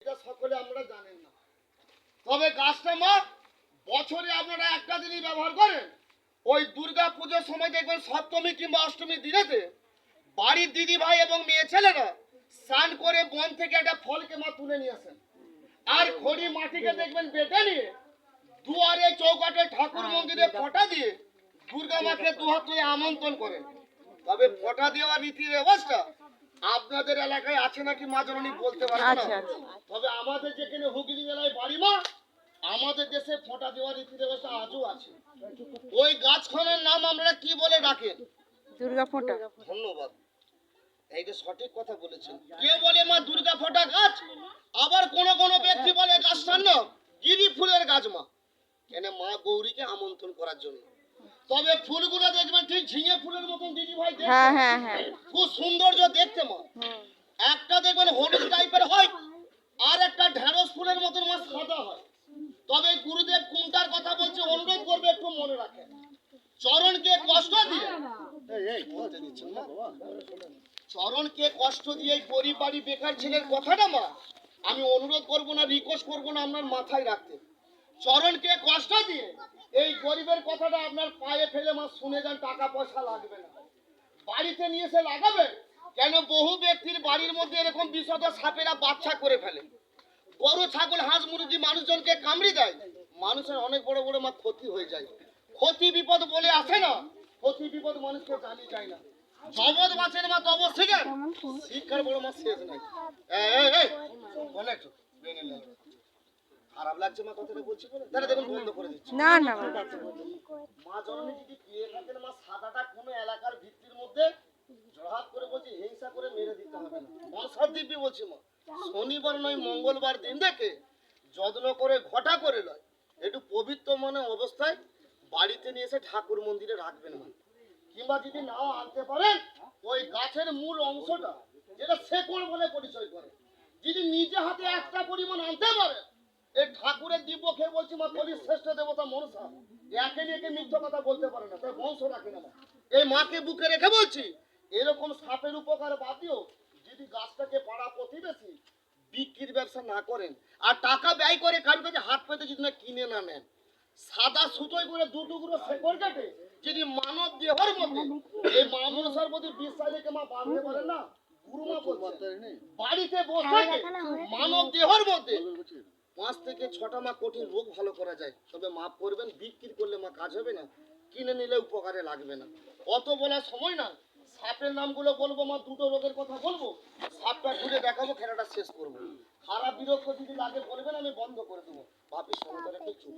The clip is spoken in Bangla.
এটা সকলে আমরা জানেন না, তবে গাছটা মা বছরে আপনারা একটা দিনই ব্যবহার করেন। ওই দুর্গা পুজোর সময় দেখবেন সপ্তমী কিংবা অষ্টমী দিনেতে বাড়ির দিদি ভাই এবং মেয়ে ছেলেরা স্নান করে বন থেকে একটা ফলকে মা তুলে নিয়ে আসেন, আর খড়ি মাটিকে দেখবেন বেটে নিয়ে দুয়ারে চৌকাঠে ঠাকুর মন্দিরে ফোঁটা দিয়ে দুর্গা মাকে দুহাত তুলে আমন্ত্রণ করেন। তবে ফোঁটা দেওয়ার রীতি রেওয়াজটা আপনাদের এলাকায় আছে নাকি মা জননী বলতে পারবেন না, তবে আমাদের যেখানে হুগলি জেলায় বাড়ি মা, আমাদের দেশে ফোঁটা দেওয়ার রীতি রেওয়াজটা আজও আছে। ওই গাছখানার নাম আমরা কি বলে ডাকেন? দুর্গা ফোঁটা। ধন্যবাদ, এইটা সঠিক কথা বলেছেন। কে বলে মা দুর্গা ফোঁটা গাছ, আবার কোন কোন ব্যক্তি বলে গাছটার নাম গিরি ফুলের গাছ মা, কেন মা গৌরীকে আমন্ত্রণ করার জন্য। তবে ফুলগুলো দেখবেন ঠিক ঝিঙে ফুলের মতন দিদি ভাই, খুব সৌন্দর্য দেখতে মা। একটা দেখবেন হলুদ টাইপের হয়, আর একটা ঢেঁড়স ফুলের মতন মা সাদা হয়। তবে গুরুদেব কোনটার কথা বলছে অনুরোধ করবে একটু মনে রাখেন। চরণকে কষ্ট দিয়ে চরণকে কষ্ট দিয়ে গরিব বাড়ি বেকার ছেলের কথাটা মা আমি অনুরোধ করব না, রিকোয়েস্ট করব না আপনার মাথায় রাখতে। চরণকে কষ্ট দিয়ে এই গরিবের কথাটা আপনার পায়ে ফেলে মা শুনে যান, টাকা পয়সা লাগবে না, বাড়িতে নিয়ে এসে লাগাবে। কেন বহু ব্যক্তির বাড়ির মধ্যে এরকম বিষধর সাপেরা বাচ্চা করে ফেলে, গরু ছাগল হাঁস মুরগি মানুষজনকে কামড়ে দেয়, মানুষের অনেক বড় বড় মা ক্ষতি হয়ে যায়। ক্ষতি বিপদ বলে আসে না, ক্ষতি বিপদ মানুষকে জানি যায় না। জগৎ বাঁচেন মা তব শিখেন, শিক্ষার বড় মা শেষ নাই। খারাপ লাগছে মা কথাটা বলছি বলে, তাহলে দেখুন বন্ধ করে দিচ্ছি। না না মা জননী যদি পেয়ে থাকেন মা সাদাটা কোনো এলাকার ভিত্তির মধ্যে জড়হাত করে বলছি হিংসা করে মেরে দিতে হবে না, মনসার দিব্যি বলছি মা। শনিবার নয় মঙ্গলবার দিন দেখে যত্ন করে ঘটা করে লয় একটু পবিত্র মনে অবস্থায় বাড়িতে নিয়ে এসে ঠাকুর মন্দিরে রাখবেন মা। কিংবা যদি নাও আনতে পারেন ওই গাছের মূল অংশটা যেটা শেকড় বলে পরিচয় করে, যদি নিজে হাতে একটা পরিমাণ আনতে পারেন, এই ঠাকুরের দিব্য খেয়ে বলছি মা কলির শ্রেষ্ঠ দেবতা মনসা একে নিয়ে মিথ্য কথা বলতে পারে না, তাই বংশ রাখে না। এই মাকে বুকে রেখে বলছি এরকম সাপের উপকার বাদ দিও, যদি গাছটাকে পাড়া প্রতিবেশী বিক্রির ব্যবসা না করেন আর টাকা ব্যয় করে কারোর কাছে হাত পেতে যদি না কিনে না নেন, সাদা সুতোয় করে দুটুকরো শেকড় কেটে যদি মানব দেহর মধ্যে এই মা মনসার মধ্যে বিশ্বাস রেখে মা বাঁধতে পারেন না, গুরুমা বলছেন বাড়িতে বসে মানব দেহর মধ্যে 5 থেকে 6টা মা কঠিন রোগ ভালো করা যায়। তবে মাফ করবেন, বিক্রি করলে মা কাজ হবে না, কিনে নিলে উপকারে লাগবে না। অত বলার সময় না, সাপের নামগুলো বলবো মা, দুটো রোগের কথা বলবো, সাপটা ঘুরে দেখাবো, খেলাটা শেষ করবো। খারাপ বিরক্ত যদি লাগে বলবেন, আমি বন্ধ করে দেবো। ভাবি সময় একটু চুপ